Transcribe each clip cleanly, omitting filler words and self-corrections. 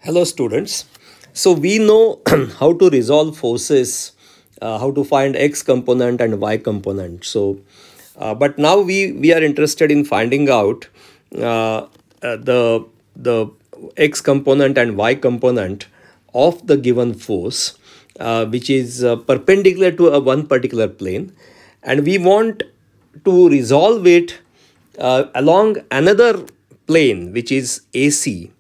Hello students. So we know how to resolve forces, how to find x component and y component. But now we are interested in finding out the x component and y component of the given force, which is perpendicular to one particular plane, and we want to resolve it along another plane which is AC.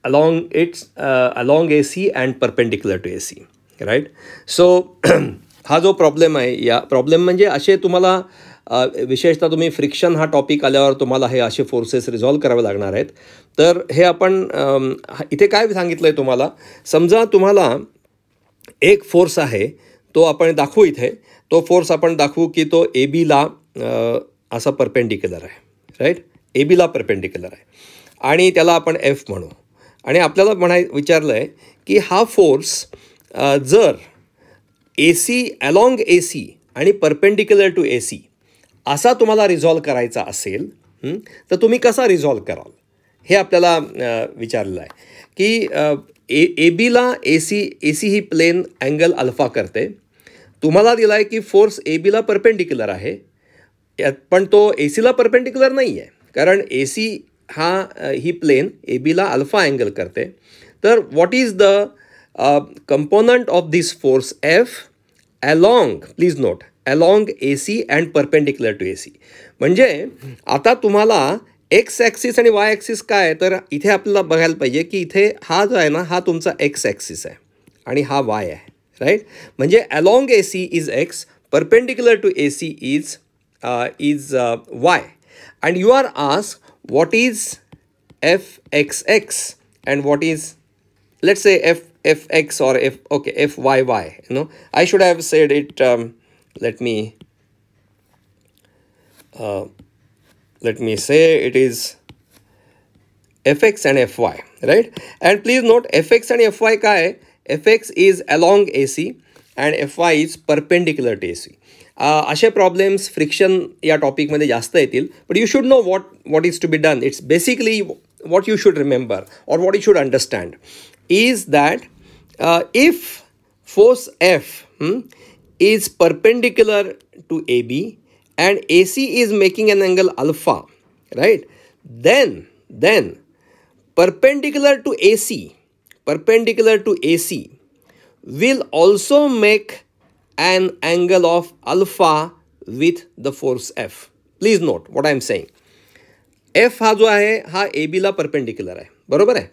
Along AC and perpendicular to AC, right? So हा जो problem आहे, या problem म्हणजे असे तुम्हाला विशेषतः तुम्ही friction हा टॉपिक आल्यावर तुम्हाला हे असे फोर्सेस रिझॉल्व करावे लागणार आहेत. तर हे आपण इथे काय सांगितलं आहे तुम्हाला, समजा तुम्हाला एक फोर्स आहे, तो आपण दाखवू इथे. तो फोर्स आपण दाखवू की तो ए बीला असा परपेंडिक्युलर आहे, राईट? ए बीला परपेंडिक्युलर आहे आणि त्याला आपण एफ म्हणू. आणि आपल्याला विचारलं आहे की हा फोर्स जर ए सी अलॉंग ए सी आणि परपेंडिक्युलर टू ए सी असा तुम्हाला रिझॉल्व करायचा असेल, तर तुम्ही कसा रिझॉल्व कराल हे आपल्याला विचारलेलं आहे. की ए बीला ए सी ही प्लेन अँगल अल्फा करते. तुम्हाला दिला आहे की फोर्स ए बीला परपेंडिक्युलर आहे, पण तो ए सीला परपेंडिक्युलर नाही आहे, कारण ए सी ही प्लेन ए बीला अल्फा अँगल करते. तर what is the component of this force F along, please note, along A C and perpendicular to A C. म्हणजे आता तुम्हाला एक्स ॲक्सिस आणि वाय ॲक्सिस काय आहे, तर इथे आपल्याला बघायला पाहिजे की इथे हा जो आहे ना, हा तुमचा एक्स ॲक्सिस आहे आणि हा वाय आहे, राईट? म्हणजे along A C is x, perpendicular to A C is y. And you are asked what is fxx and what is, let's say, fx or fyy. I should have said it, let me say it is fx and fy, right? And please note, fx and fy काय आहे? fx is along AC and fy is perpendicular to AC. असे problems friction या टॉपिकमध्ये जास्त येतील. But you should know what is to be done. It's basically what you should remember और what you should understand is that if force f is perpendicular to a b and a C is making an angle alpha, right? Then perpendicular to AC will also make an angle of alpha with the force F. Please note what I am saying. F हा जो आहे हा ए बीला perpendicular आहे, बरोबर आहे?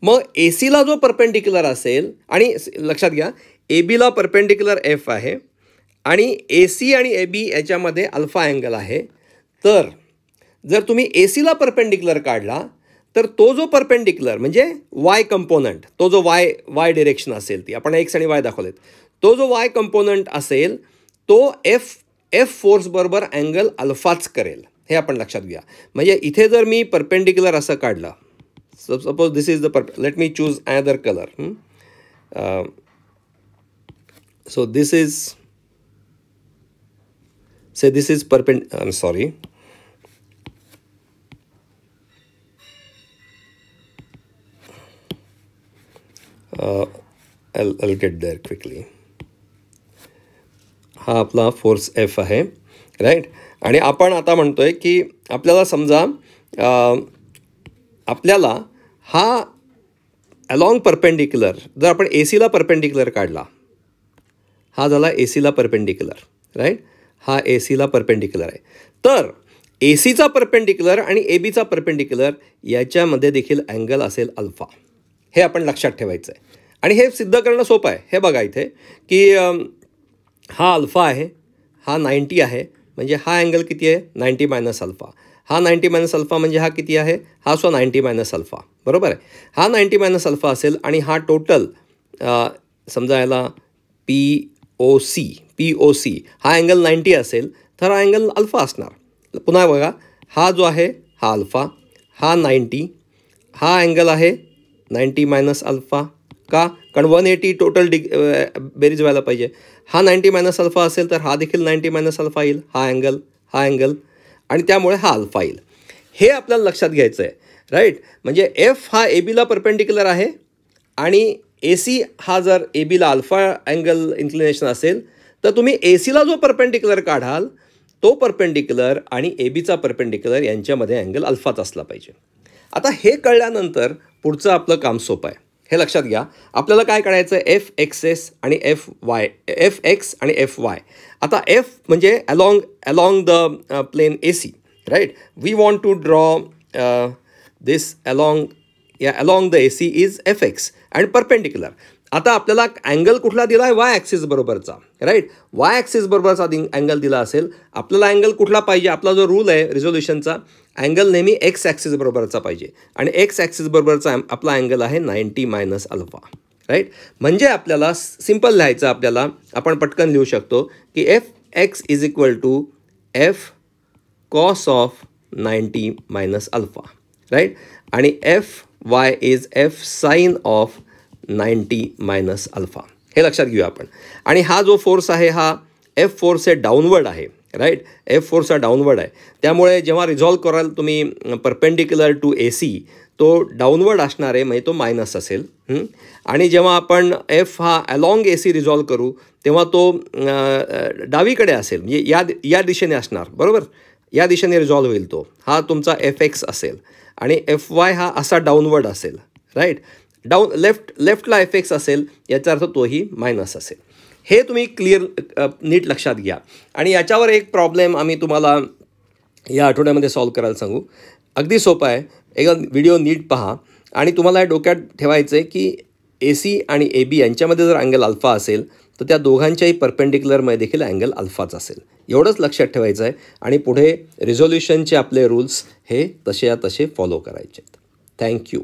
मग ए सीला जो परपेंडिक्युलर असेल, आणि लक्षात घ्या ए बीला परपेंडिक्युलर एफ आहे आणि ए सी आणि ए बी याच्यामध्ये अल्फा अँगल आहे. तर जर तुम्ही ए सीला परपेंडिक्युलर काढला तर तो जो परपेंडिक्युलर म्हणजे वाय कंपोनंट, तो जो वाय डिरेक्शन असेल, ती आपण एक्स आणि वाय दाखवलेत, तो जो वाय कंपोनंट असेल तो एफ फोर्स बरोबर अँगल अल्फाच करेल. हे आपण लक्षात घ्या. म्हणजे इथे जर मी परपेंडिक्युलर असं काढलं, suppose this is the let me choose another colour. So this is I am sorry, I'll get there quickly. हा आपला फोर्स एफ आहे, राईट? आणि आपण आता म्हणतोय की आपल्याला समजा आपल्याला हा अलॉंग परपेंडिक्युलर, जर आपण ए सीला परपेंडिक्युलर काढला, हा झाला ए सीला परपेंडिक्युलर, राईट? हा ए सीला परपेंडिक्युलर आहे. तर ए सीचा परपेंडिक्युलर आणि ए बीचा परपेंडिक्युलर याच्यामध्ये देखील अँगल असेल अल्फा. हे आपण लक्षात ठेवायचं आहे. आणि हे सिद्ध करणं सोपं आहे. हे बघा इथे की हा अल्फा आहे, हा 90 आहे, म्हणजे हा अँगल किती आहे? 90 मायनस अल्फा. हा 90 मायनस अल्फा म्हणजे हा किती आहे? हा 90 मायनस अल्फा, बरोबर आहे? हा 90 मायनस अल्फा असेल आणि हा टोटल समजा याला पी ओ सी हा अँगल 90 असेल, तर हा अँगल अल्फा असणार. पुन्हा बघा, हा जो आहे हा अल्फा, हा 90, हा अँगल आहे 90 मायनस अल्फा. का? कारण 180 टोटल बेरीज व्हायला पाहिजे. हा 90 मायनस अल्फा असेल तर हा देखील 90 मायनस अल्फा येईल, हा अँगल आणि त्यामुळे हा अल्फा येईल. हे आपल्याला लक्षात घ्यायचं आहे. राईट. म्हणजे एफ हा ए बीला परपेंडिक्युलर आहे आणि ए सी हा जर ए बीला अल्फा अँगल इन्क्लिनेशन असेल तर तुम्ही ए सीला जो परपेंडिक्युलर काढाल तो परपेंडिक्युलर आणि ए बीचा परपेंडिक्युलर यांच्यामध्ये अँगल अल्फाच असला पाहिजे. आता हे कळल्यानंतर पुढचं आपलं काम सोपं आहे. हे लक्षात घ्या, आपल्याला काय काढायचं आहे, एफ एक्स एस आणि एफ एक्स आणि एफ वाय. आता एफ म्हणजे along the plane a c, right. We want to draw this along the a C is f x and perpendicular. आता आपल्याला अँगल कुठला दिला आहे, वाय ॲक्सिस बरोबरचा, राईट. वाय ॲक्सिस बरोबरचा अँगल दिला असेल, आपल्याला अँगल कुठला पाहिजे, आपला जो रूल आहे रिझोल्युशनचा, अँगल नेहमी एक्स ॲक्सिस बरोबरचा पाहिजे आणि एक्स ॲक्सिस बरोबरचा आपला अँगल आहे 90 मायनस अल्फा, राईट. म्हणजे आपल्याला सिम्पल लिहायचं, आपल्याला आपण पटकन लिहू शकतो की f x is equal to f cos of 90 minus alpha, right. आणि f y is f sine of 90 minus alpha. हे लक्षात घेऊया आपण. आणि हा जो फोर्स आहे हा एफ फोर्स आहे डाऊनवर्ड आहे, राईट. एफ फोर्स हा डाऊनवर्ड आहे. त्यामुळे जेव्हा रिझॉल्व कराल तुम्ही परपेंडिक्युलर टू ए सी तो डाऊनवर्ड असणार आहे, म्हणजे तो मायनस असेल. आणि जेव्हा आपण एफ हा अलॉंग ए सी रिझॉल्व करू तेव्हा तो डावीकडे असेल, म्हणजे या दिशेने असणार, बरोबर. या दिशेने रिझॉल्व होईल तो. हा तुमचा एफ एक्स असेल आणि एफ वाय हा असा डाऊनवर्ड असेल, राईट. लेफ्टला एफ एक्स असेल, याचा अर्थ तोही मायनस असेल. हे तुम्ही नीट लक्षात घ्या. आणि याच्यावर एक प्रॉब्लेम आम्ही तुम्हाला या आठवड्यामध्ये सॉल्व करायला सांगू. अगदी सोपं आहे. एकदा व्हिडिओ नीट पहा आणि तुम्हाला हे डोक्यात ठेवायचं आहे की ए सी आणि ए बी यांच्यामध्ये जर अँगल अल्फा असेल तर त्या दोघांच्याही परपेंडिक्युलरमध्ये देखील अँगल अल्फाच असेल. एवढंच लक्षात ठेवायचं आहे आणि पुढे रिझोल्युशनचे आपले रूल्स हे तसे फॉलो करायचे आहेत. थँक्यू.